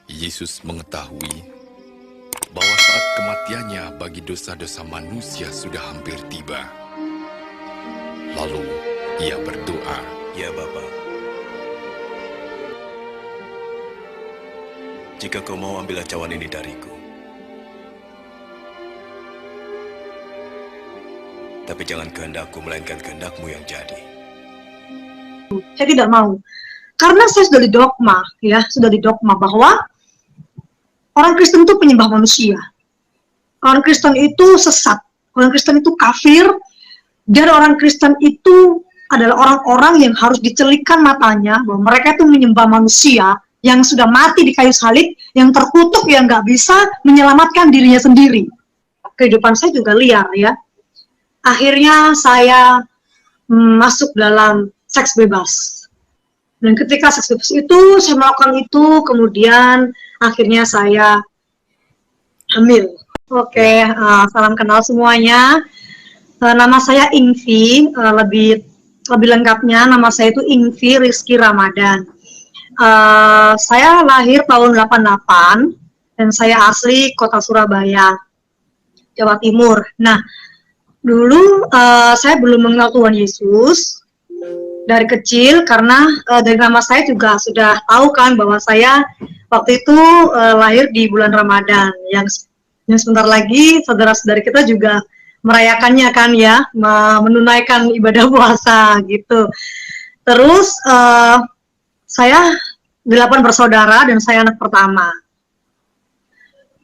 Yesus mengetahui bahwa saat kematiannya bagi dosa-dosa manusia sudah hampir tiba. Lalu ia berdoa, "Ya Bapa, jika kau mau ambillah cawan ini dariku. Tapi jangan kehendakku, melainkan kehendakmu yang jadi." Saya tidak mau. Karena saya sudah didogma, sudah didogma bahwa orang Kristen itu penyembah manusia. Orang Kristen itu sesat. Orang Kristen itu kafir. Dan orang Kristen itu adalah orang-orang yang harus dicelikkan matanya bahwa mereka itu menyembah manusia yang sudah mati di kayu salib, yang terkutuk, yang nggak bisa menyelamatkan dirinya sendiri. Kehidupan saya juga liar ya. Akhirnya saya masuk dalam seks bebas. Dan ketika seks bebas itu, saya melakukan itu, kemudian akhirnya saya hamil. Oke, salam kenal semuanya. Nama saya Ingvi, lebih lengkapnya nama saya itu Ingvi Rizky Ramadan. Saya lahir tahun 88 dan saya asli kota Surabaya, Jawa Timur. Nah, dulu saya belum mengenal Tuhan Yesus dari kecil karena dari nama saya juga sudah tahu kan bahwa saya waktu itu lahir di bulan Ramadan yang sebentar lagi saudara-saudari kita juga merayakannya kan ya, menunaikan ibadah puasa gitu. Terus saya 8 bersaudara dan saya anak pertama.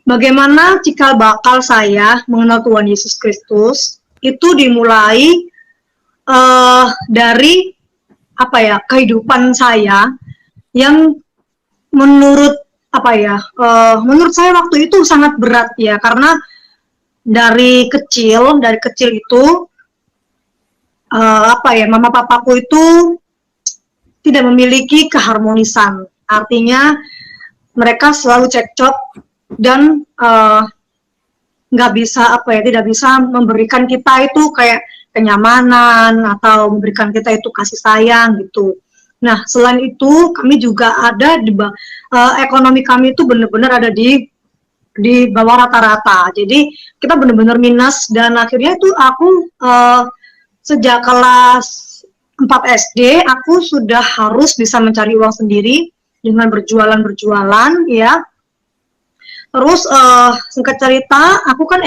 Bagaimana cikal bakal saya mengenal Tuhan Yesus Kristus itu dimulai dari kehidupan saya yang menurut saya waktu itu sangat berat ya, karena dari kecil itu mama papaku itu tidak memiliki keharmonisan, artinya mereka selalu cekcok dan tidak bisa memberikan kita itu kayak kenyamanan atau memberikan kita itu kasih sayang gitu. Nah, selain itu kami juga ada di ekonomi kami itu benar-benar ada di bawah rata-rata. Jadi kita benar-benar minus dan akhirnya itu aku sejak kelas 4 SD aku sudah harus bisa mencari uang sendiri dengan berjualan ya. Terus singkat cerita, aku kan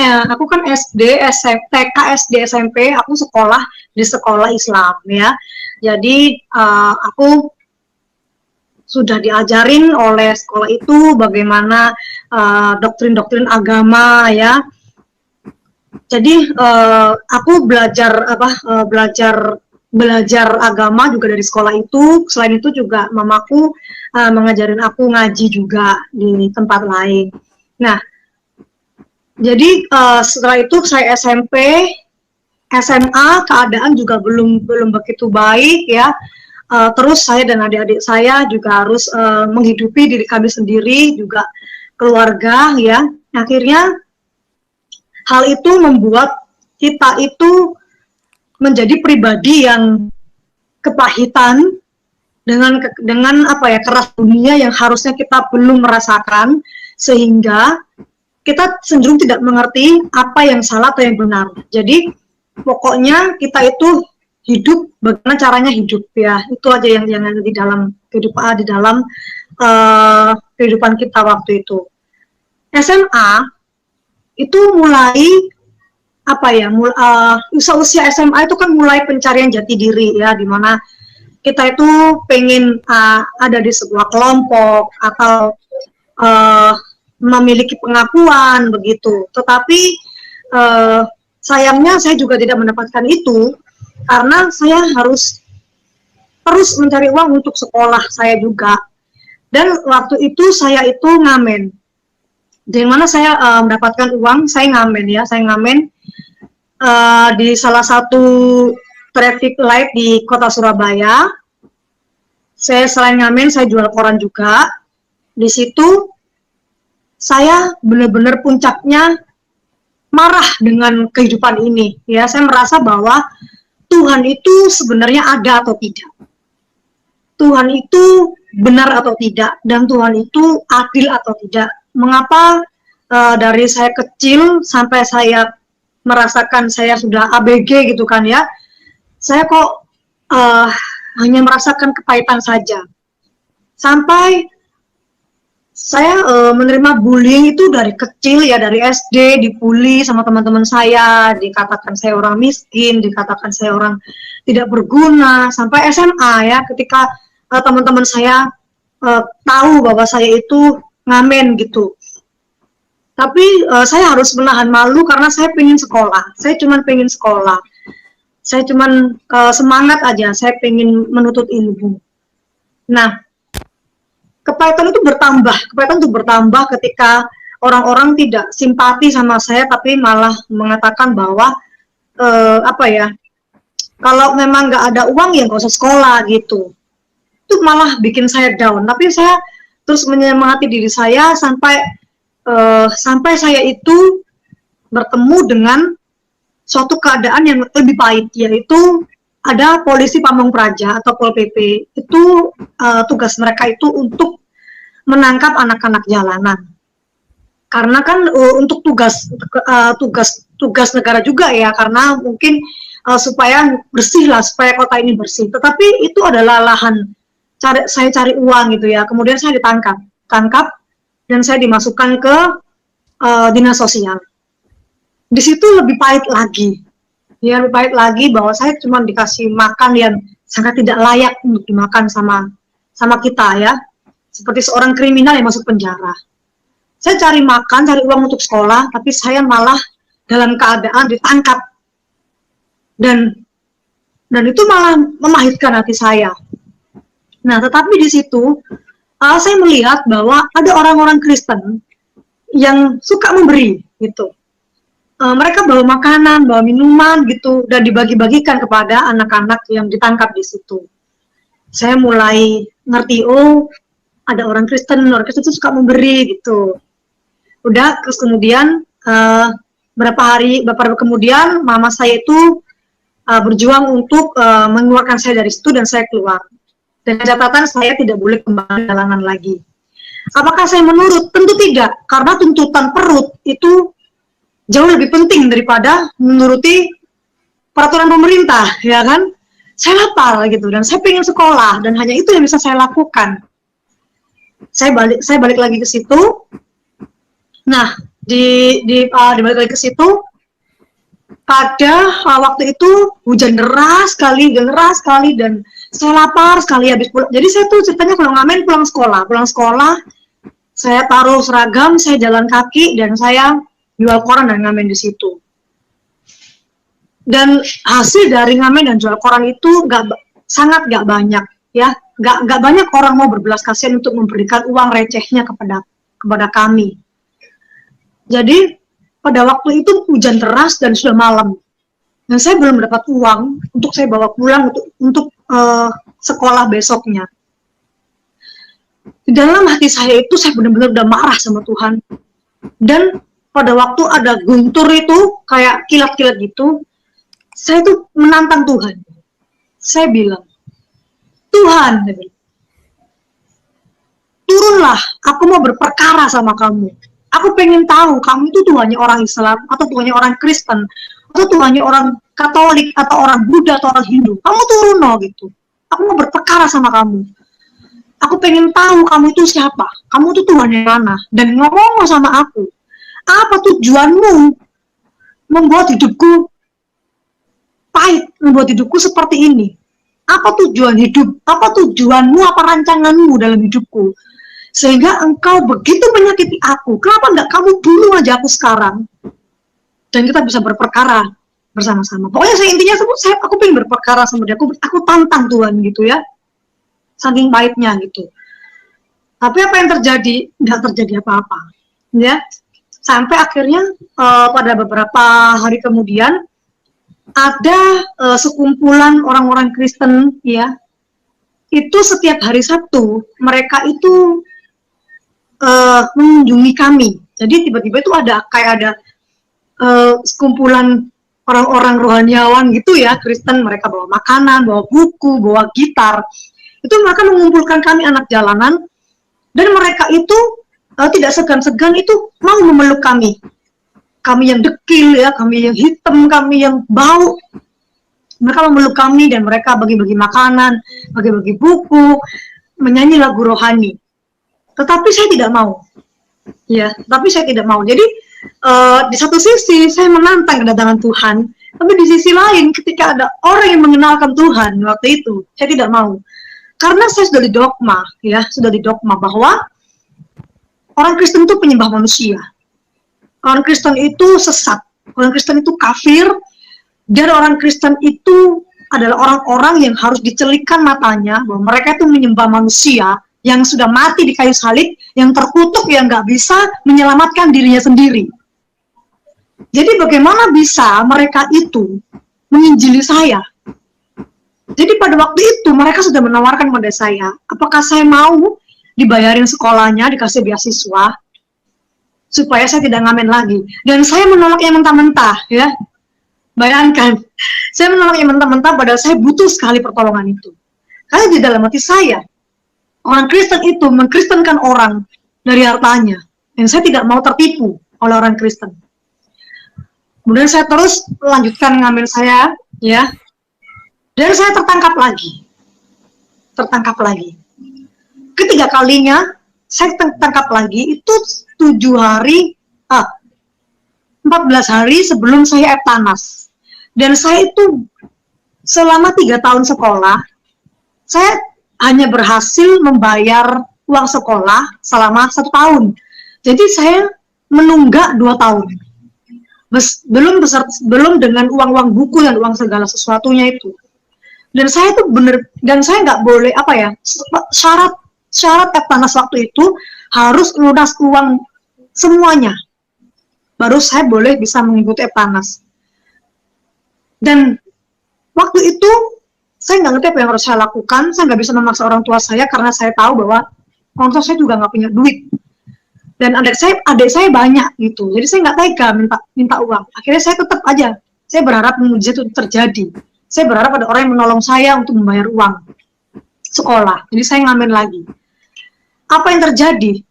SD, TK, SD, SMP, aku sekolah di sekolah Islam ya. Jadi aku sudah diajarin oleh sekolah itu bagaimana doktrin-doktrin agama ya. Jadi aku belajar agama juga dari sekolah itu. Selain itu juga mamaku mengajarin aku ngaji juga di tempat lain. Nah, jadi setelah itu saya SMP, SMA keadaan juga belum begitu baik ya. Terus saya dan adik-adik saya juga harus menghidupi diri kami sendiri, juga keluarga ya. Akhirnya hal itu membuat kita itu menjadi pribadi yang kepahitan dengan keras dunia yang harusnya kita belum merasakan, sehingga kita cenderung tidak mengerti apa yang salah atau yang benar. Jadi pokoknya kita itu hidup bagaimana caranya hidup ya, itu aja yang ada di dalam kehidupan kita waktu itu. SMA itu mulai usia SMA itu kan mulai pencarian jati diri ya, dimana kita itu pengen ada di sebuah kelompok atau memiliki pengakuan begitu. Tetapi sayangnya saya juga tidak mendapatkan itu karena saya harus terus mencari uang untuk sekolah saya juga. Dan waktu itu saya itu ngamen. Di mana saya mendapatkan uang, saya ngamen ya, di salah satu traffic light di kota Surabaya. Saya selain ngamen, saya jual koran juga. Di situ saya benar-benar puncaknya marah dengan kehidupan ini. Ya, saya merasa bahwa Tuhan itu sebenarnya ada atau tidak. Tuhan itu benar atau tidak, dan Tuhan itu adil atau tidak. Mengapa dari saya kecil sampai saya merasakan saya sudah ABG gitu kan ya, saya kok hanya merasakan kepahitan saja. Sampai saya menerima bullying itu dari kecil ya, dari SD dibully sama teman-teman saya, dikatakan saya orang miskin, dikatakan saya orang tidak berguna, sampai SMA ya, ketika teman-teman saya tahu bahwa saya itu ngamen gitu. Tapi saya harus menahan malu karena saya pengen sekolah, saya cuma pengen sekolah, saya cuma semangat aja, saya pengen menuntut ilmu. Nah, kepahitan itu bertambah ketika orang-orang tidak simpati sama saya, tapi malah mengatakan bahwa kalau memang nggak ada uang ya nggak usah sekolah gitu. Itu malah bikin saya down. Tapi saya terus menyemangati diri saya sampai saya itu bertemu dengan suatu keadaan yang lebih pahit, yaitu ada polisi Pamong Praja atau Pol PP. Itu tugas mereka itu untuk menangkap anak-anak jalanan. Karena kan untuk tugas negara juga ya, karena mungkin supaya bersih lah, supaya kota ini bersih. Tetapi itu adalah lahan saya cari uang gitu ya. Kemudian saya tangkap dan saya dimasukkan ke dinas sosial. Di situ lebih pahit lagi. Ya, lebih pahit lagi bahwa saya cuma dikasih makan yang sangat tidak layak untuk dimakan sama kita ya. Seperti seorang kriminal yang masuk penjara. Saya cari makan, cari uang untuk sekolah, tapi saya malah dalam keadaan ditangkap. Dan itu malah memahitkan hati saya. Nah, tetapi di situ saya melihat bahwa ada orang-orang Kristen yang suka memberi gitu. Mereka bawa makanan, bawa minuman gitu, dan dibagi-bagikan kepada anak-anak yang ditangkap di situ. Saya mulai ngerti, oh ada orang Kristen itu suka memberi gitu. Udah, terus kemudian beberapa hari kemudian mama saya itu berjuang untuk mengeluarkan saya dari situ dan saya keluar. Dengan catatan saya tidak boleh kembali jalanan lagi. Apakah saya menurut? Tentu tidak, karena tuntutan perut itu jauh lebih penting daripada menuruti peraturan pemerintah, ya kan? Saya lapar gitu dan saya pengen sekolah dan hanya itu yang bisa saya lakukan. Saya balik lagi ke situ. Nah, dibalik lagi ke situ, pada waktu itu hujan deras sekali dan saya lapar sekali habis pulang. Jadi saya tuh ceritanya kalau ngamen pulang sekolah, saya taruh seragam, saya jalan kaki dan saya jual koran dan ngamen di situ. Dan hasil dari ngamen dan jual koran itu sangat nggak banyak ya, nggak banyak orang mau berbelas kasihan untuk memberikan uang recehnya kepada kami. Jadi pada waktu itu hujan deras dan sudah malam dan saya belum dapat uang untuk saya bawa pulang untuk sekolah besoknya. Di dalam hati saya itu saya benar-benar udah marah sama Tuhan. Dan pada waktu ada guntur itu kayak kilat-kilat gitu, saya tuh menantang Tuhan. Saya bilang, Tuhan, turunlah, aku mau berperkara sama kamu. Aku pengen tahu kamu itu Tuhannya orang Islam atau Tuhannya orang Kristen atau Tuhannya orang Katolik atau orang Buddha atau orang Hindu. Kamu turun loh gitu. Aku mau berperkara sama kamu. Aku pengen tahu kamu itu siapa. Kamu itu Tuhan yang mana. Dan ngomong sama aku. Apa tujuanmu membuat hidupku pahit, membuat hidupku seperti ini? Apa tujuan hidup? Apa tujuanmu, apa rancanganmu dalam hidupku? Sehingga engkau begitu menyakiti aku. Kenapa enggak kamu bunuh aja aku sekarang? Dan kita bisa berperkara bersama-sama. Pokoknya intinya aku pengen berperkara sama dia. Aku tantang Tuhan gitu ya. Saking pahitnya gitu. Tapi apa yang terjadi? Enggak terjadi apa-apa. Ya. Sampai akhirnya pada beberapa hari kemudian ada sekumpulan orang-orang Kristen ya. Itu setiap hari Sabtu mereka itu mengunjungi kami. Jadi tiba-tiba itu ada sekumpulan orang-orang rohaniawan gitu ya, Kristen, mereka bawa makanan, bawa buku, bawa gitar. itu mereka mengumpulkan kami anak jalanan, dan mereka itu tidak segan-segan itu mau memeluk kami yang dekil ya, kami yang hitam, kami yang bau. Mereka memeluk kami dan mereka bagi-bagi makanan, bagi-bagi buku, menyanyi lagu rohani. Tetapi saya tidak mau. Ya, tapi saya tidak mau. Jadi di satu sisi saya menantang kedatangan Tuhan, tapi di sisi lain ketika ada orang yang mengenalkan Tuhan waktu itu, saya tidak mau. Karena saya sudah didogma, ya, sudah didogma bahwa orang Kristen itu penyembah manusia. Orang Kristen itu sesat. Orang Kristen itu kafir. Dan orang Kristen itu adalah orang-orang yang harus dicelikkan matanya bahwa mereka itu menyembah manusia yang sudah mati di kayu salib, yang terkutuk, yang nggak bisa menyelamatkan dirinya sendiri. Jadi bagaimana bisa mereka itu menginjili saya? Jadi pada waktu itu mereka sudah menawarkan pada saya, apakah saya mau dibayarin sekolahnya, dikasih beasiswa, supaya saya tidak ngamen lagi. Dan saya menolaknya mentah-mentah, ya. Bayangkan, saya menolaknya mentah-mentah padahal saya butuh sekali pertolongan itu. Karena di dalam hati saya, orang Kristen itu mengkristenkan orang dari hartanya. Dan saya tidak mau tertipu oleh orang Kristen. Kemudian saya terus melanjutkan ngamen saya, ya. Dan saya tertangkap lagi. Ketiga kalinya, saya tertangkap lagi, itu 14 hari sebelum saya Eptanas. Dan saya itu selama 3 tahun sekolah, saya hanya berhasil membayar uang sekolah selama 1 tahun. Jadi saya menunggak 2 tahun. Belum dengan uang-uang buku dan uang segala sesuatunya itu. Dan saya itu dan saya nggak boleh, syarat Eptanas waktu itu harus lunas uang semuanya. Baru saya boleh bisa mengikuti Eptanas. Dan waktu itu saya nggak ngerti apa yang harus saya lakukan. Saya nggak bisa memaksa orang tua saya karena saya tahu bahwa orang tua saya juga nggak punya duit. Dan adik saya banyak gitu. Jadi saya nggak tega minta uang. Akhirnya saya tetap aja. Saya berharap mujizat itu terjadi. Saya berharap ada orang yang menolong saya untuk membayar uang sekolah. Jadi saya ngamen lagi. Apa yang terjadi?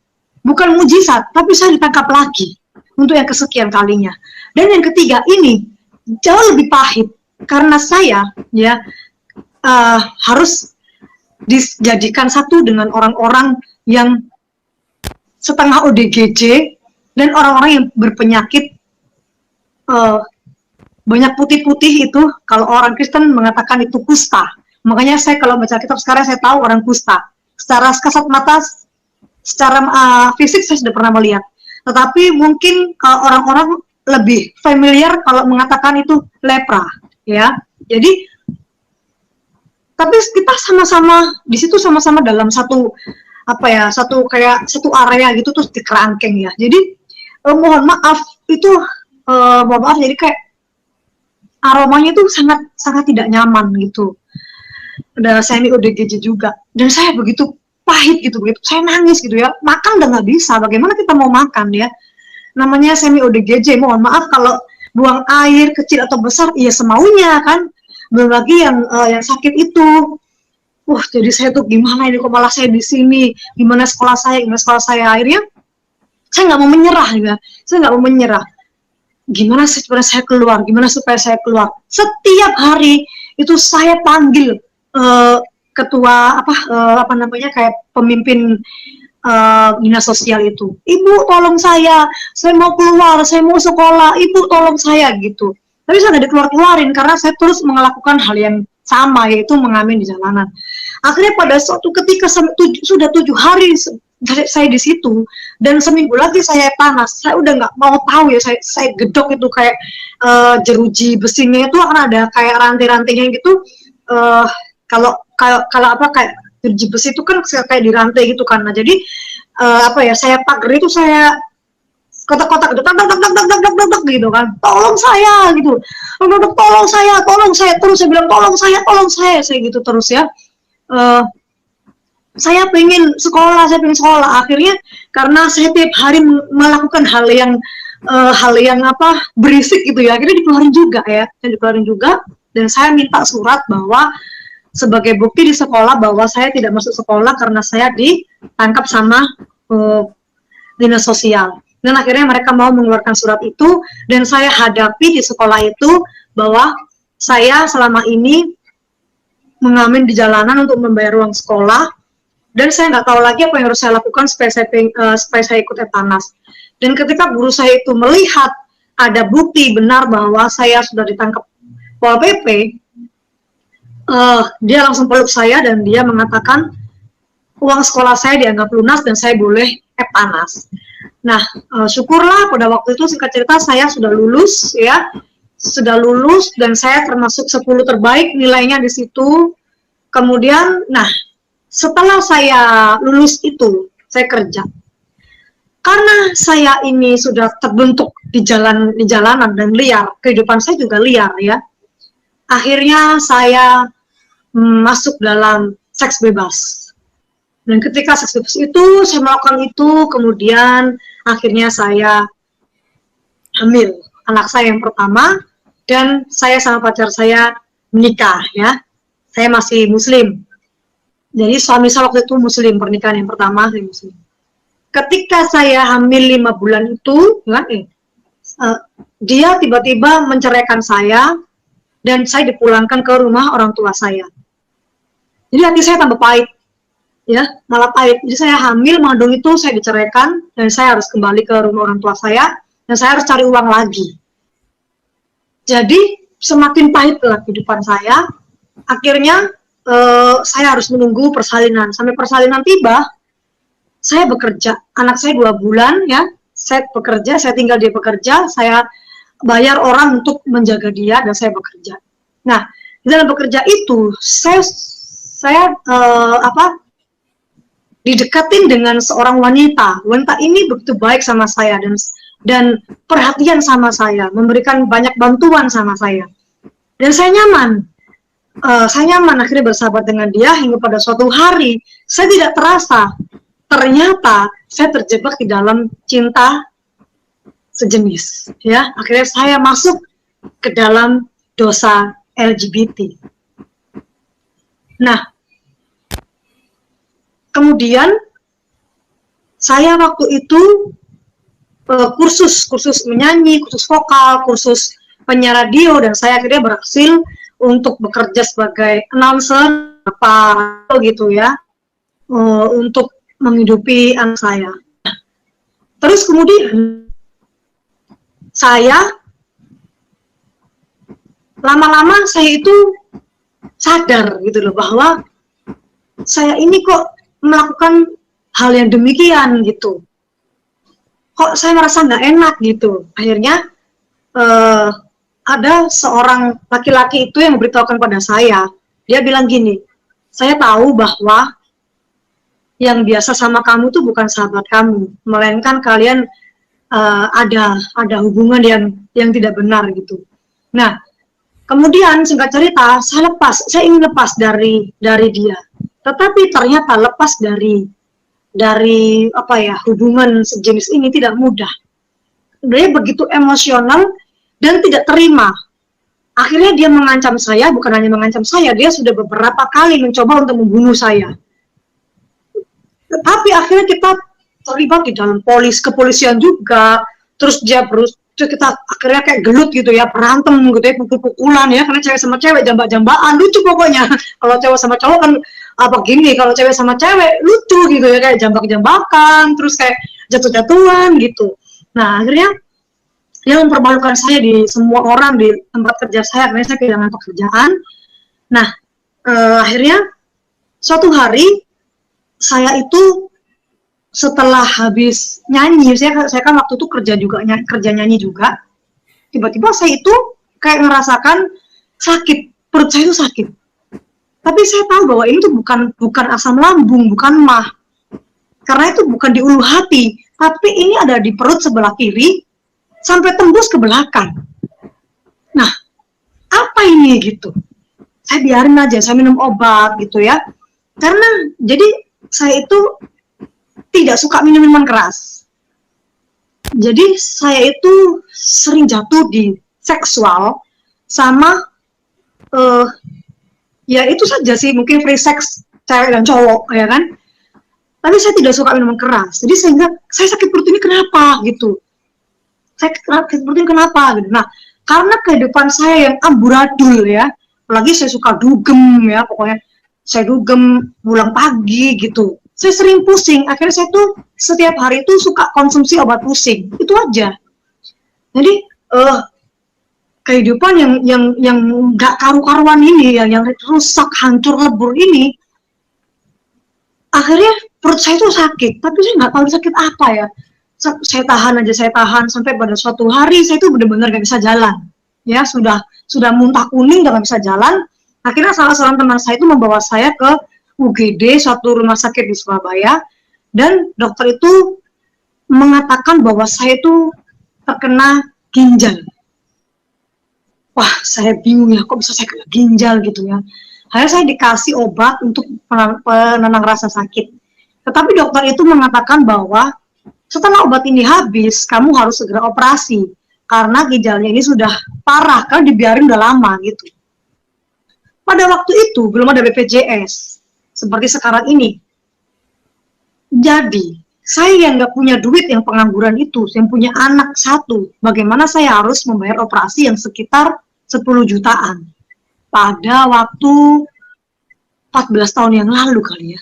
Bukan mujizat, tapi saya ditangkap lagi untuk yang kesekian kalinya. Dan yang ketiga ini jauh lebih pahit karena saya harus dijadikan satu dengan orang-orang yang setengah ODGJ dan orang-orang yang berpenyakit banyak putih-putih itu. Kalau orang Kristen mengatakan itu kusta. Makanya saya kalau baca kitab sekarang saya tahu orang kusta. Secara kasat mata, secara fisik saya sudah pernah melihat. Tetapi mungkin kalau orang-orang lebih familiar kalau mengatakan itu lepra, ya. Jadi, tapi kita sama-sama di situ sama-sama dalam satu area gitu terus di kerangkeng ya. Jadi mohon maaf jadi kayak aromanya itu sangat tidak nyaman gitu. Ada semi ODGJ juga. Dan saya begitu pahit gitu, begitu saya nangis gitu ya. Makan udah nggak bisa, bagaimana kita mau makan ya? Namanya semi ODGJ, mohon maaf kalau buang air kecil atau besar, iya semaunya kan. Belum lagi yang sakit itu. Jadi saya tuh gimana ini kok malah saya di sini? Gimana sekolah saya? Akhirnya saya nggak mau menyerah ya. Saya nggak mau menyerah. Gimana supaya saya keluar? Setiap hari itu saya panggil ketua kayak pemimpin dinas sosial itu, ibu tolong saya mau keluar, saya mau sekolah, ibu tolong saya gitu. Tapi saya nggak dikeluarin karena saya terus melakukan hal yang sama, yaitu mengamen di jalanan. Akhirnya pada suatu ketika sudah 7 hari saya di situ dan seminggu lagi saya panas, saya udah nggak mau tahu ya, saya gedok itu kayak jeruji besinya itu akan ada kayak rantai-rantainya gitu. Kalau kayak jeruji besi itu kan kayak dirantai gitu kan. Nah jadi saya pagar itu saya kotak-kotak gitu, tak gitu kan, tolong saya gitu, tolong saya, terus saya bilang tolong saya gitu terus ya. Saya pengen sekolah. Akhirnya karena saya tiap hari melakukan hal yang berisik gitu ya, akhirnya dikeluarin juga. Dan saya minta surat bahwa sebagai bukti di sekolah bahwa saya tidak masuk sekolah karena saya ditangkap sama dinas sosial. Dan akhirnya mereka mau mengeluarkan surat itu, dan saya hadapi di sekolah itu bahwa saya selama ini mengamen di jalanan untuk membayar uang sekolah, dan saya nggak tahu lagi apa yang harus saya lakukan supaya saya ikut Eptanas. Dan ketika guru saya itu melihat ada bukti benar bahwa saya sudah ditangkap Pol PP, dia langsung peluk saya dan dia mengatakan uang sekolah saya dianggap lunas dan saya boleh Eptanas. Nah, syukurlah pada waktu itu, singkat cerita, saya sudah lulus ya, dan saya termasuk 10 terbaik nilainya di situ. Kemudian, nah, setelah saya lulus itu, saya kerja. Karena saya ini sudah terbentuk di jalanan dan liar, kehidupan saya juga liar ya. Akhirnya saya masuk dalam seks bebas. Dan ketika seks bebas itu, saya melakukan itu, kemudian akhirnya saya hamil anak saya yang pertama, dan saya sama pacar saya menikah ya. Saya masih muslim. Jadi suami saya waktu itu muslim, pernikahan yang pertama saya muslim. Ketika saya hamil 5 bulan itu, dia tiba-tiba menceraikan saya, dan saya dipulangkan ke rumah orang tua saya. Jadi hati saya tambah pahit, ya, malah pahit. Jadi saya hamil, mengandung itu saya diceraikan, dan saya harus kembali ke rumah orang tua saya, dan saya harus cari uang lagi. Jadi semakin pahit lah kehidupan saya. Akhirnya saya harus menunggu persalinan. Sampai persalinan tiba, saya bekerja. Anak saya 2 bulan, ya, saya bekerja, saya tinggal dia bekerja, saya bayar orang untuk menjaga dia, dan saya bekerja. Nah, di dalam bekerja itu, saya didekatin dengan seorang wanita. Wanita ini begitu baik sama saya dan perhatian sama saya, memberikan banyak bantuan sama saya. Dan saya nyaman. Akhirnya bersahabat dengan dia hingga pada suatu hari saya tidak terasa, ternyata saya terjebak di dalam cinta sejenis. Ya, akhirnya saya masuk ke dalam dosa LGBT. Nah, kemudian saya waktu itu kursus menyanyi, kursus vokal, kursus penyiar radio, dan saya akhirnya berhasil untuk bekerja sebagai announcer apa gitu ya, untuk menghidupi anak saya. Terus kemudian saya lama-lama saya itu sadar gitu loh, bahwa saya ini kok melakukan hal yang demikian gitu, kok saya merasa nggak enak gitu. Akhirnya ada seorang laki-laki itu yang memberitahukan pada saya, dia bilang gini, saya tahu bahwa yang biasa sama kamu tuh bukan sahabat kamu, melainkan kalian ada hubungan yang tidak benar gitu. Nah, kemudian singkat cerita, saya ingin lepas dari dia, tetapi ternyata lepas dari apa ya, hubungan sejenis ini tidak mudah. Dia begitu emosional dan tidak terima. Akhirnya dia mengancam saya, bukan hanya mengancam saya, dia sudah beberapa kali mencoba untuk membunuh saya. Tapi akhirnya kita terlibat di dalam kepolisian juga, terus kita akhirnya kayak gelut gitu ya, berantem gitu ya, pukul-pukulan ya, karena cewek sama cewek, jambak-jambakan, lucu pokoknya. Kalau cewek sama cowok kan gini, kalau cewek sama cewek lucu gitu ya, kayak jambak-jambakan, terus kayak jatuh-jatuhan gitu. Nah, akhirnya dia mempermalukan saya di semua orang di tempat kerja saya, karena saya kehilangan pekerjaan. Nah, akhirnya suatu hari saya itu setelah habis nyanyi, saya kan waktu itu kerja nyanyi juga, tiba-tiba saya itu kayak ngerasakan sakit, perut saya itu sakit. Tapi saya tahu bahwa ini tuh bukan asam lambung, bukan mah, karena itu bukan di ulu hati, tapi ini ada di perut sebelah kiri sampai tembus ke belakang. Nah, apa ini gitu? Saya biarin aja, saya minum obat gitu ya. Karena jadi saya itu tidak suka minum minuman keras. Jadi saya itu sering jatuh di seksual sama ya itu saja sih, mungkin free sex cewek dan cowok, ya kan. Tapi saya tidak suka minuman keras, jadi sehingga saya sakit perut ini kenapa gitu. Saya sakit perut ini kenapa gitu. Nah, karena kehidupan saya yang amburadul ya, apalagi saya suka dugem ya, pokoknya saya dugem pulang pagi gitu. Saya sering pusing, akhirnya saya tuh setiap hari itu suka konsumsi obat pusing, itu aja. Jadi kehidupan yang nggak karu-karuan ini, yang rusak, hancur, lebur ini, akhirnya perut saya tuh sakit, tapi saya nggak tahu sakit apa ya. Saya tahan aja, saya tahan sampai pada suatu hari saya tuh benar-benar nggak bisa jalan. Ya sudah muntah kuning, nggak bisa jalan. Akhirnya salah seorang teman saya itu membawa saya ke UGD, suatu rumah sakit di Surabaya, dan dokter itu mengatakan bahwa saya itu terkena ginjal. Wah, saya bingung ya, kok bisa saya kena ginjal gitu ya. Akhirnya saya dikasih obat untuk penenang rasa sakit. Tetapi dokter itu mengatakan bahwa setelah obat ini habis, kamu harus segera operasi. Karena ginjalnya ini sudah parah, karena dibiarin udah lama gitu. Pada waktu itu belum ada BPJS, seperti sekarang ini. Jadi, saya yang nggak punya duit, yang pengangguran itu, yang punya anak satu, bagaimana saya harus membayar operasi yang sekitar 10 jutaan pada waktu 14 tahun yang lalu kali ya.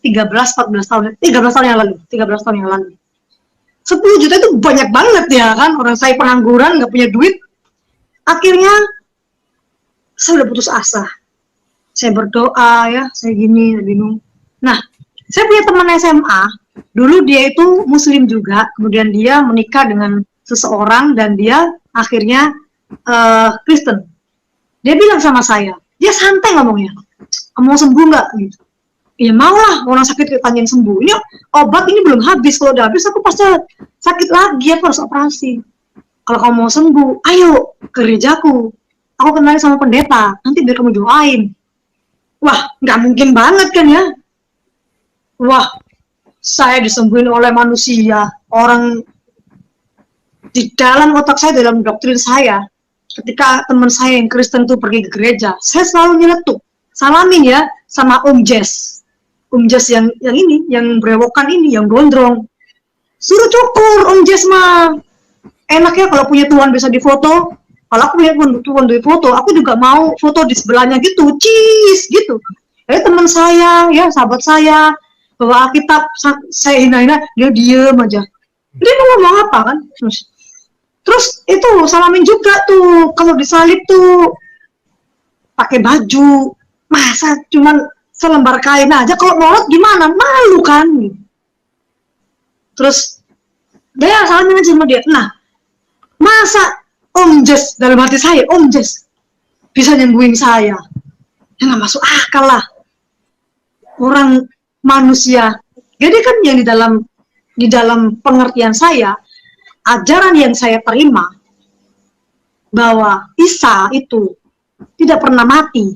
13 tahun yang lalu. 10 juta itu banyak banget ya kan, orang saya pengangguran, nggak punya duit. Akhirnya saya udah putus asa. Saya berdoa ya, saya gini, bingung. Nah, saya punya teman SMA, dulu dia itu muslim juga, kemudian dia menikah dengan seseorang dan dia akhirnya Kristen. Dia bilang sama saya, dia santai ngomongnya, kamu mau sembuh nggak? Gitu. Ya mau lah, orang sakit ditanyain sembuh. Ini obat ini belum habis, kalau udah habis aku pasti sakit lagi, aku harus operasi. Kalau kamu mau sembuh, ayo ke gerejaku, aku kenalin sama pendeta, nanti biar kamu doain. Wah, nggak mungkin banget kan ya. Wah, saya disembuhin oleh manusia. Orang di dalam otak saya, dalam doktrin saya, ketika teman saya yang Kristen tuh pergi ke gereja, saya selalu nyeletuk, salamin ya sama Om Jess. Om Jess yang ini, yang berewokan ini, yang gondrong. Suruh cukur Om Jess mah. Enaknya kalau punya tuan bisa difoto. Kalau aku punya tuan di foto, aku juga mau foto di sebelahnya gitu, cheese gitu. Jadi teman saya, ya sahabat saya, bawa Alkitab, saya hina-hina, dia diem aja. Dia mau ngomong apa kan? Terus itu salamin juga tuh, kalau disalib tuh pakai baju, masa cuman selembar kain aja, kalau molot gimana? Malu kan? Terus dia salamin aja sama dia. Nah, masa Om Jess, dalam hati saya, Om Jess bisa nyembuhin saya? Ya nggak masuk akal lah. Orang manusia. Jadi kan yang di dalam pengertian saya, ajaran yang saya terima bahwa Isa itu tidak pernah mati.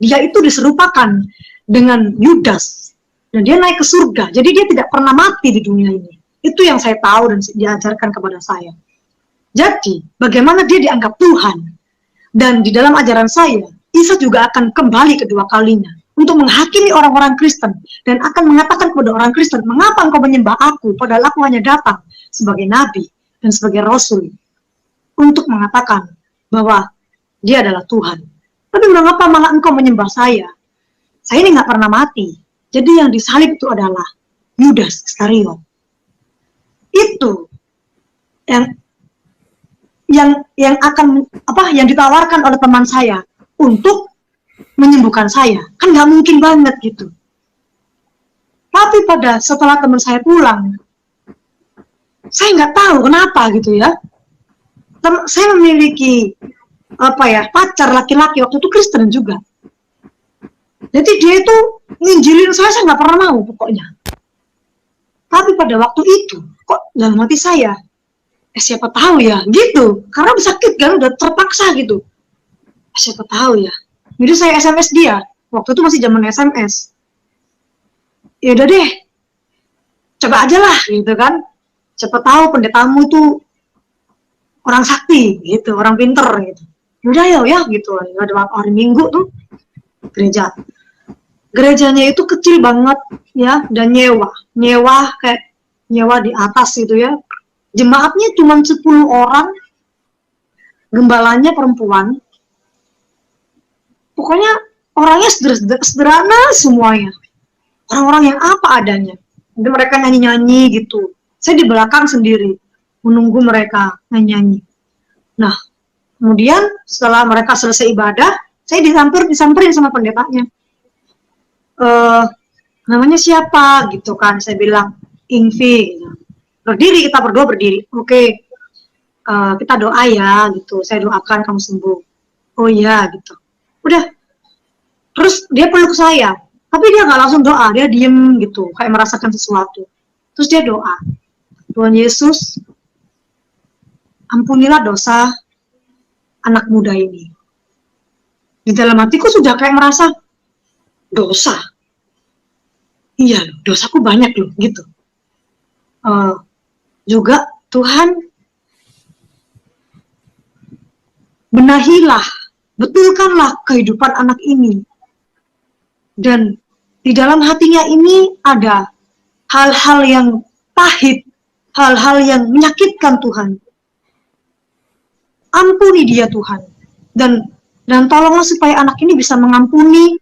Dia itu diserupakan dengan Yudas dan dia naik ke surga. Jadi dia tidak pernah mati di dunia ini. Itu yang saya tahu dan diajarkan kepada saya. Jadi, bagaimana dia dianggap Tuhan? Dan di dalam ajaran saya, Isa juga akan kembali kedua kalinya untuk menghakimi orang-orang Kristen dan akan mengatakan kepada orang Kristen, mengapa engkau menyembah aku, padahal aku hanya datang sebagai nabi dan sebagai rasul untuk mengatakan bahwa dia adalah Tuhan. Tapi mengapa malah engkau menyembah saya? Saya ini nggak pernah mati. Jadi yang disalib itu adalah Yudas Iskariot. Itu yang akan yang ditawarkan oleh teman saya untuk menyembuhkan saya, kan nggak mungkin banget gitu. Tapi setelah teman saya pulang, saya nggak tahu kenapa gitu ya. Saya memiliki pacar laki-laki waktu itu Kristen juga. Jadi dia itu nginjilin saya nggak pernah mau pokoknya. Tapi pada waktu itu kok dalam hati saya, siapa tahu ya gitu, karena udah sakit kan, udah terpaksa gitu. Siapa tahu ya. Jadi saya SMS dia, waktu itu masih zaman SMS. Ya udah deh, coba aja lah gitu kan. Siapa tahu pendetamu itu orang sakti gitu, orang pinter gitu. Udah ya gitu, ada hari Minggu tuh. gereja. Gerejanya itu kecil banget ya, dan nyewa di atas gitu ya. Jemaatnya cuma 10 orang, gembalanya perempuan. Pokoknya orangnya sederhana semuanya. Orang-orang yang apa adanya. Dan mereka nyanyi-nyanyi gitu. Saya di belakang sendiri menunggu mereka nyanyi-nyanyi. Nah, kemudian setelah mereka selesai ibadah, saya disamperin sama pendetanya. Namanya siapa gitu kan? Saya bilang Ingvi. Gitu. Berdiri, kita berdua berdiri. Oke, kita doa ya gitu. Saya doakan kamu sembuh. Oh iya gitu. Udah. Terus dia peluk saya. Tapi dia nggak langsung doa, dia diem gitu, kayak merasakan sesuatu. Terus dia doa, Tuhan Yesus, ampunilah dosa anak muda ini. Di dalam hatiku sudah kayak merasa, dosa? Iya loh, dosaku banyak loh, gitu. Juga Tuhan, benahilah, betulkanlah kehidupan anak ini. Dan di dalam hatinya ini ada hal-hal yang pahit, hal-hal yang menyakitkan Tuhan. Ampuni dia Tuhan. Dan tolonglah supaya anak ini bisa mengampuni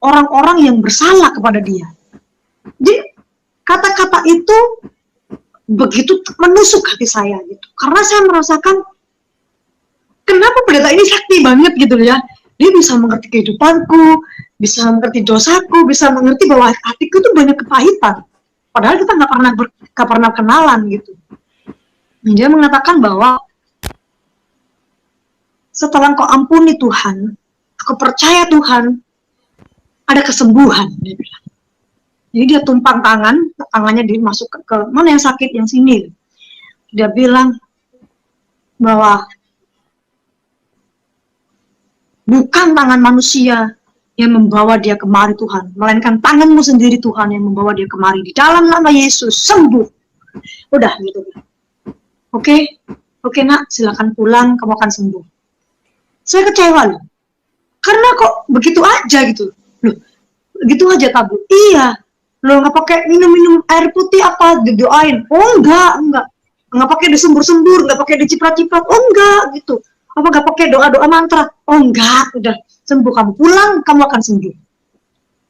orang-orang yang bersalah kepada dia. Jadi kata-kata itu begitu menusuk hati saya gitu. Karena saya merasakan kenapa pendeta ini sakti banget gitu ya. Dia bisa mengerti kehidupanku, bisa mengerti dosaku, bisa mengerti bahwa hatiku itu banyak kepahitan. Padahal kita nggak pernah kenalan gitu. Dia mengatakan bahwa setelah engkau ampuni Tuhan, aku percaya Tuhan, ada kesembuhan. Dia bilang. Jadi dia tumpang tangannya dimasuk ke mana yang sakit, yang sini. Dia bilang bahwa bukan tangan manusia yang membawa dia kemari Tuhan, melainkan tanganmu sendiri Tuhan yang membawa dia kemari. Di dalam nama Yesus, sembuh. Udah gitu. Oke nak, silakan pulang, kamu akan sembuh. Saya kecewa loh. Karena kok begitu aja gitu. Loh, begitu aja tabu. Iya. Loh, nggak pakai minum air putih apa didoain? Oh enggak. Nggak pakai disembur-sembur, nggak pakai diciprat-ciprat. Oh enggak gitu. Apa nggak pakai doa-doa mantra? Oh enggak, udah sembuh, kamu pulang, kamu akan sembuh.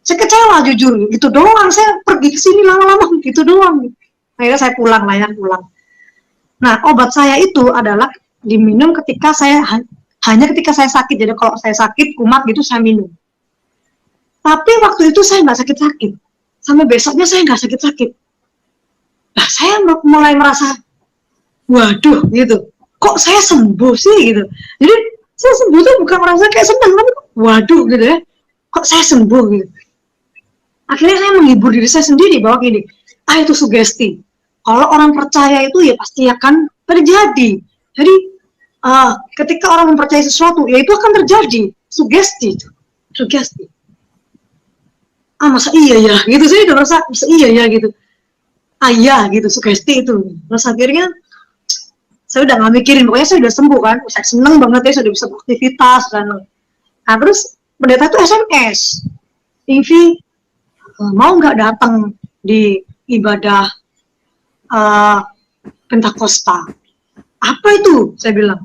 Saya kecewa jujur, gitu doang. Saya pergi ke sini lama-lama gitu doang. Akhirnya saya pulang. Nah, obat saya itu adalah diminum hanya ketika saya sakit. Jadi kalau saya sakit, kumat gitu, saya minum. Tapi waktu itu saya nggak sakit-sakit. Sampai besoknya saya nggak sakit-sakit. Nah, saya mulai merasa, waduh gitu. Kok saya sembuh sih gitu. Jadi saya sembuh tuh bukan merasa kayak senang, tapi waduh gitu ya. Kok saya sembuh gitu. Akhirnya saya menghibur diri saya sendiri bahwa gini, itu sugesti. Kalau orang percaya itu ya pasti akan terjadi. Jadi ketika orang mempercayai sesuatu, ya itu akan terjadi. Sugesti. Masa iya ya gitu. Saya udah merasa masa iya ya gitu. Iya gitu, sugesti itu. Terus akhirnya saya udah nggak mikirin, pokoknya saya udah sembuh kan, saya seneng banget ya, saya udah bisa beraktivitas dan nah terus pendeta itu SMS, Ingvi mau nggak datang di ibadah Pentakosta? Apa itu? Saya bilang,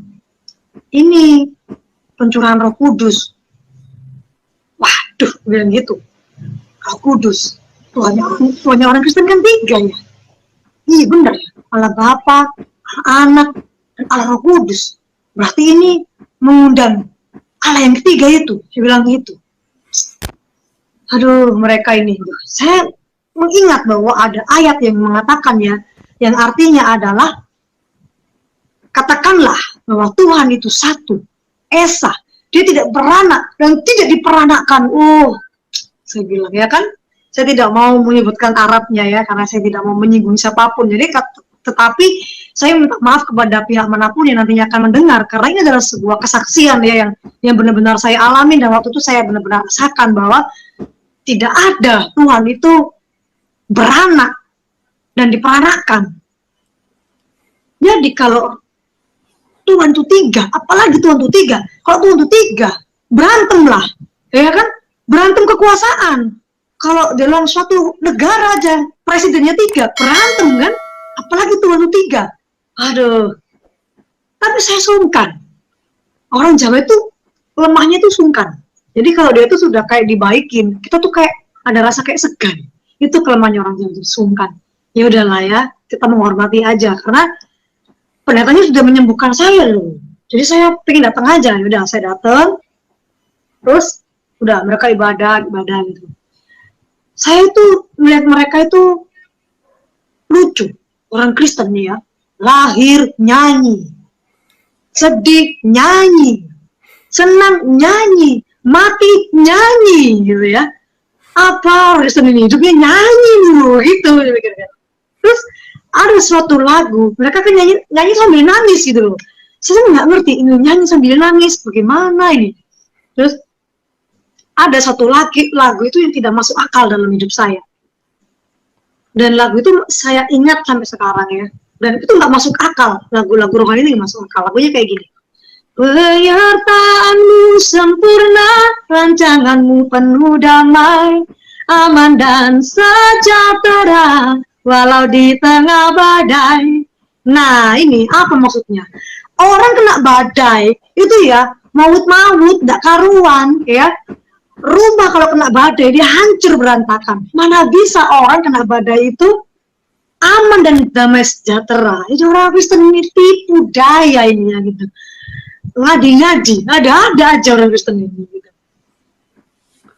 ini pencurahan Roh Kudus. Waduh, bilang gitu, Roh Kudus. Tuhannya orang Kristen kan 3 ya. Iya benar ya, Allah Bapa, Anak, dan Allah Roh Kudus. Berarti ini mengundang Allah yang ketiga itu. Saya bilang gitu. Aduh, mereka ini. Saya mengingat bahwa ada ayat yang mengatakan ya, yang artinya adalah, katakanlah bahwa Tuhan itu satu, Esa. Dia tidak beranak dan tidak diperanakkan. Saya bilang ya kan, saya tidak mau menyebutkan Arabnya ya, karena saya tidak mau menyinggung siapapun. Jadi tetapi saya minta maaf kepada pihak manapun yang nantinya akan mendengar, karena ini adalah sebuah kesaksian ya yang benar-benar saya alami, dan waktu itu saya benar-benar rasakan bahwa tidak ada Tuhan itu beranak dan diperanakkan. Jadi kalau Tuhan itu 3, apalagi Tuhan itu 3, kalau Tuhan itu 3, berantemlah, ya kan? berantem kekuasaan. Kalau dalam suatu negara aja presidennya 3 berantem kan, apalagi Tuhan 3. Aduh. Tapi saya sungkan. Orang Jawa itu lemahnya itu sungkan. Jadi kalau dia itu sudah kayak dibaikin, kita tuh kayak ada rasa kayak segan. Itu kelemahannya orang Jawa, sungkan. Ya udahlah ya, kita menghormati aja karena pendetanya sudah menyembuhkan saya loh. Jadi saya pengen datang aja. Ya udah, saya datang. Terus udah mereka ibadah gitu. Saya itu melihat mereka itu lucu. Orang Kristen nih ya, lahir nyanyi, sedih nyanyi, senang nyanyi, mati nyanyi gitu ya. Apa orang Kristen ini hidupnya nyanyi loh gitu. Terus ada suatu lagu, mereka kan nyanyi sambil nangis gitu loh. Saya nggak ngerti ini nyanyi sambil nangis bagaimana ini. Terus ada satu lagu itu yang tidak masuk akal dalam hidup saya. Dan lagu itu saya ingat sampai sekarang ya. Dan itu nggak masuk akal. Lagu-lagu rohani ini nggak masuk akal. Lagunya kayak gini. Penyertaanmu sempurna, rancanganmu penuh damai, aman dan sejahtera, walau di tengah badai. Nah ini apa maksudnya? Orang kena badai, itu ya, maut-maut, nggak karuan, ya. Rumah kalau kena badai dia hancur berantakan. Mana bisa orang kena badai itu aman dan damai sejahtera? Itu orang Kristen ini tipu daya ini ya gitu. Ngadi-ngadi, ada aja orang Kristen ini gitu.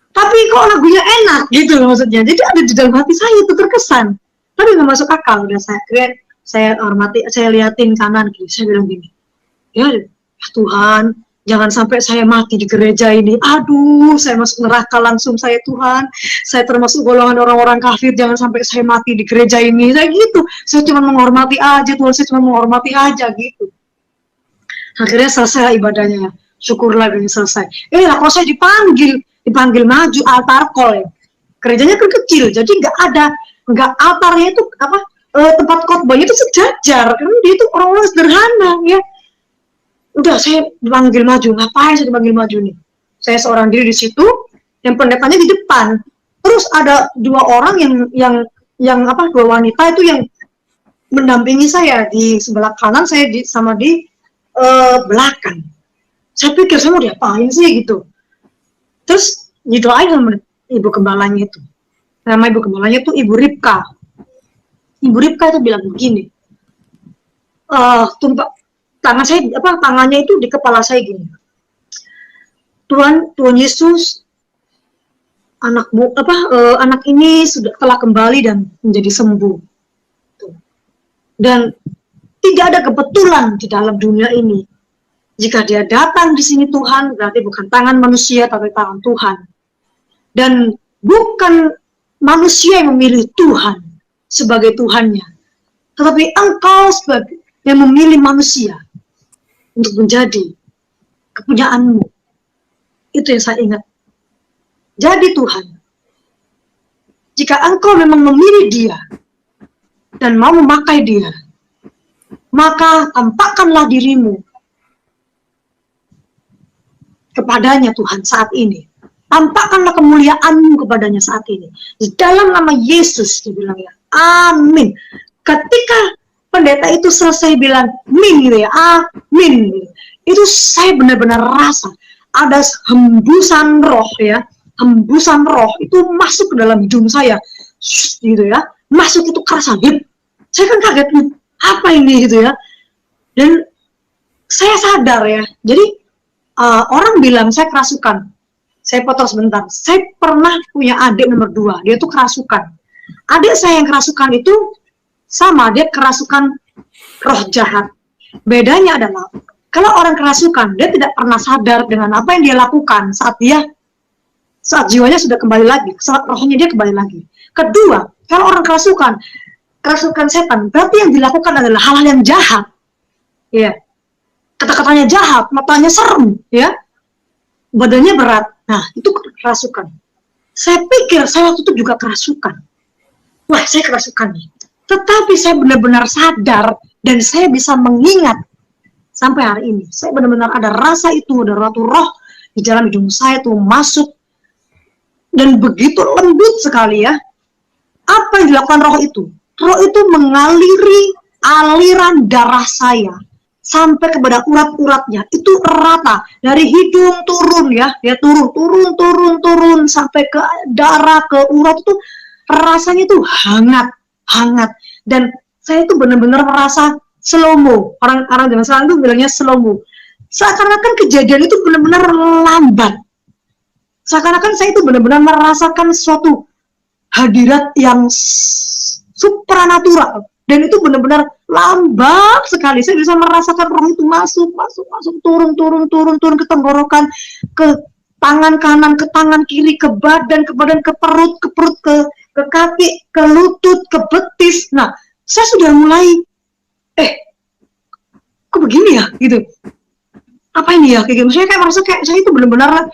Tapi kok lagunya enak gitu loh maksudnya. Jadi ada di dalam hati saya itu terkesan. Tapi nggak masuk akal. Udah saya hormati, saya liatin kanan kiri. Saya bilang gini, ya Tuhan, jangan sampai saya mati di gereja ini. Aduh, saya masuk neraka langsung saya Tuhan. Saya termasuk golongan orang-orang kafir. Jangan sampai saya mati di gereja ini. Saya gitu. Saya cuma menghormati aja Tuhan. Saya cuma menghormati aja gitu. Akhirnya selesai ibadahnya. Syukurlah ini selesai. Lah kok saya dipanggil maju altar call ya. Gerejanya kan kecil, jadi nggak altarnya itu apa tempat khotbahnya itu sejajar. Karena dia itu orang-orang sederhana ya. Udah saya dipanggil maju, ngapain saya dipanggil maju nih? Saya seorang diri di situ, yang pendetanya di depan. Terus ada 2 orang yang dua wanita itu yang mendampingi saya di sebelah kanan, saya di belakang. Saya pikir saya mau diapain sih gitu. Terus didoain sama ibu gembalanya itu. Nama ibu gembalanya itu Ibu Ripka. Ibu Ripka itu bilang begini. Tangannya itu di kepala saya gini. Tuhan Yesus, anak ini telah kembali dan menjadi sembuh. Dan tidak ada kebetulan di dalam dunia ini. Jika dia datang di sini Tuhan, berarti bukan tangan manusia, tapi tangan Tuhan. Dan bukan manusia yang memilih Tuhan sebagai Tuhannya, tetapi engkau sebagai yang memilih manusia untuk menjadi kepunyaanmu. Itu yang saya ingat. Jadi Tuhan, jika engkau memang memilih dia dan mau memakai dia, maka tampakkanlah dirimu kepadanya Tuhan saat ini. Tampakkanlah kemuliaanmu kepadanya saat ini. Di dalam nama Yesus, dibilang ya. Amin. Ketika pendeta itu selesai bilang min gitu ya, amin gitu. Itu saya benar-benar rasa ada hembusan roh ya. Hembusan roh itu masuk ke dalam hidung saya. Gitu ya. Masuk itu kerasa gitu. Saya kan kaget nih. Apa ini gitu ya. Dan saya sadar ya. Jadi orang bilang saya kerasukan. Saya potong sebentar. Saya pernah punya adik nomor 2. Dia tuh kerasukan. Adik saya yang kerasukan itu sama. Dia kerasukan roh jahat. Bedanya adalah kalau orang kerasukan, dia tidak pernah sadar dengan apa yang dia lakukan saat jiwanya sudah kembali lagi, saat rohnya dia kembali lagi. Kedua, kalau orang kerasukan setan, berarti yang dilakukan adalah hal-hal yang jahat. Ya. Kata-katanya jahat, matanya serem, ya. Badannya berat. Nah, itu kerasukan. Saya pikir saya waktu itu juga kerasukan. Wah, saya kerasukan nih. Tetapi saya benar-benar sadar dan saya bisa mengingat sampai hari ini. Saya benar-benar ada rasa itu, ada roh di dalam hidung saya itu masuk dan begitu lembut sekali ya. Apa yang dilakukan roh itu? Roh itu mengaliri aliran darah saya sampai kepada urat-uratnya. Itu rata dari hidung turun ya, dia turun sampai ke darah, ke urat itu rasanya itu hangat. Dan saya itu benar-benar merasa slow-mo. Orang-orang zaman sekarang itu bilangnya slow-mo. Seakan-akan kejadian itu benar-benar lambat. Seakan-akan saya itu benar-benar merasakan suatu hadirat yang supranatural. Dan itu benar-benar lambat sekali. Saya bisa merasakan roh itu masuk, turun ke tenggorokan, ke tangan kanan, ke tangan kiri, ke badan, ke perut, ke kaki, ke lutut, ke betis. Nah, saya sudah mulai, kok begini ya, gitu. Apa ini ya, kayak gitu. Saya kayak merasa kayak saya itu benar-benar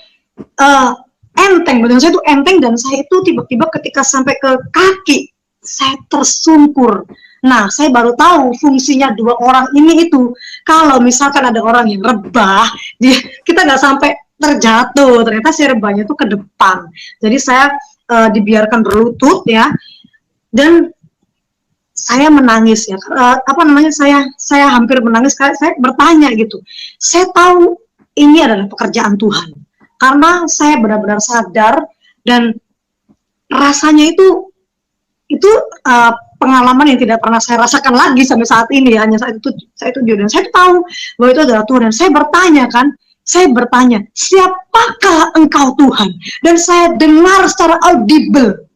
enteng, badan saya itu enteng, dan saya itu tiba-tiba ketika sampai ke kaki, saya tersungkur. Nah, saya baru tahu fungsinya dua orang ini itu. Kalau misalkan ada orang yang rebah, kita nggak sampai terjatuh. Ternyata si rebahnya itu ke depan. Jadi saya dibiarkan berlutut ya, dan saya menangis ya. Saya hampir menangis. Saya bertanya gitu. Saya tahu ini adalah pekerjaan Tuhan. Karena saya benar-benar sadar, dan rasanya itu pengalaman yang tidak pernah saya rasakan lagi sampai saat ini. Hanya saat itu saya tahu bahwa itu adalah Tuhan, dan saya bertanya, siapakah engkau Tuhan? Dan saya dengar secara audible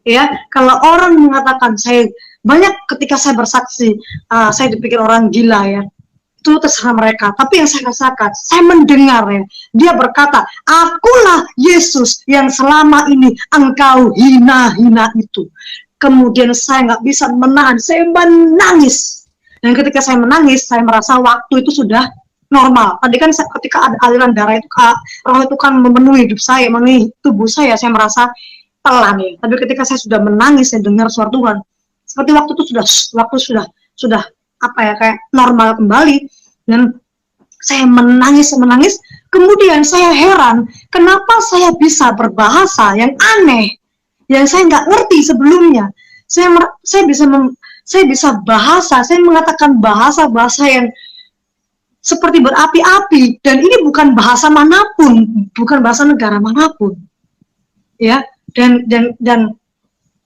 ya, kalau orang mengatakan, saya banyak ketika saya bersaksi, saya dipikir orang gila ya, itu terserah mereka. Tapi yang saya rasakan, saya mendengar ya, dia berkata, akulah Yesus yang selama ini engkau hina-hina itu. Kemudian saya nggak bisa menahan, saya menangis. Dan ketika saya menangis, saya merasa waktu itu sudah normal. Tadi kan ketika ada aliran darah itu, roh itu kan memenuhi hidup saya, memenuhi tubuh saya merasa pelan ya. Tapi ketika saya sudah menangis, saya dengar suara Tuhan. Seperti waktu itu sudah apa ya, kayak normal kembali. Dan saya menangis. Kemudian saya heran, kenapa saya bisa berbahasa yang aneh, yang saya nggak ngerti sebelumnya. Saya bisa bahasa, saya mengatakan bahasa yang seperti berapi-api, dan ini bukan bahasa manapun, bukan bahasa negara manapun, ya. Dan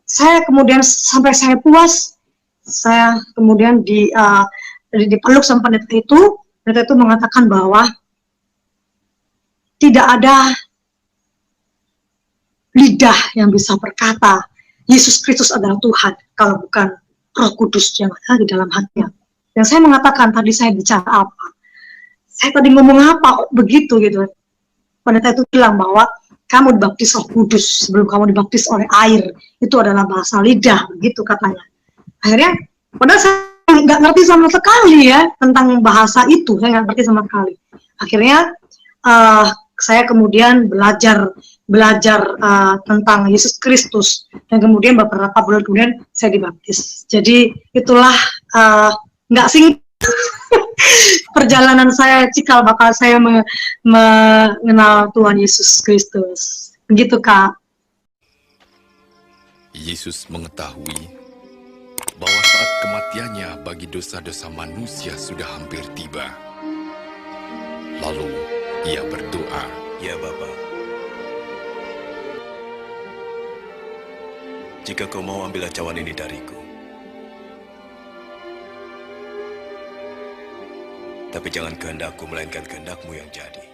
saya kemudian sampai saya puas, saya kemudian dipeluk sama pendeta itu mengatakan bahwa tidak ada lidah yang bisa berkata Yesus Kristus adalah Tuhan kalau bukan Roh Kudus yang ada di dalam hatinya. Dan saya mengatakan, tadi saya bicara apa? Saya tadi ngomong apa kok begitu gitu. Pendeta itu bilang bahwa kamu dibaptis Roh Kudus sebelum kamu dibaptis oleh air. Itu adalah bahasa lidah, begitu katanya. Akhirnya, padahal saya nggak ngerti sama sekali ya tentang bahasa itu, saya nggak ngerti sama sekali. Akhirnya saya kemudian belajar tentang Yesus Kristus, dan kemudian beberapa bulan kemudian saya dibaptis. Jadi itulah nggak singkat perjalanan saya cikal bakal saya mengenal Tuhan Yesus Kristus. Begitu, Kak. Yesus mengetahui bahwa saat kematiannya bagi dosa-dosa manusia sudah hampir tiba. Lalu ia berdoa, Ya Bapa, jika kau mau ambil cawan ini dariku, tapi jangan kehendakku melainkan kehendakmu yang jadi.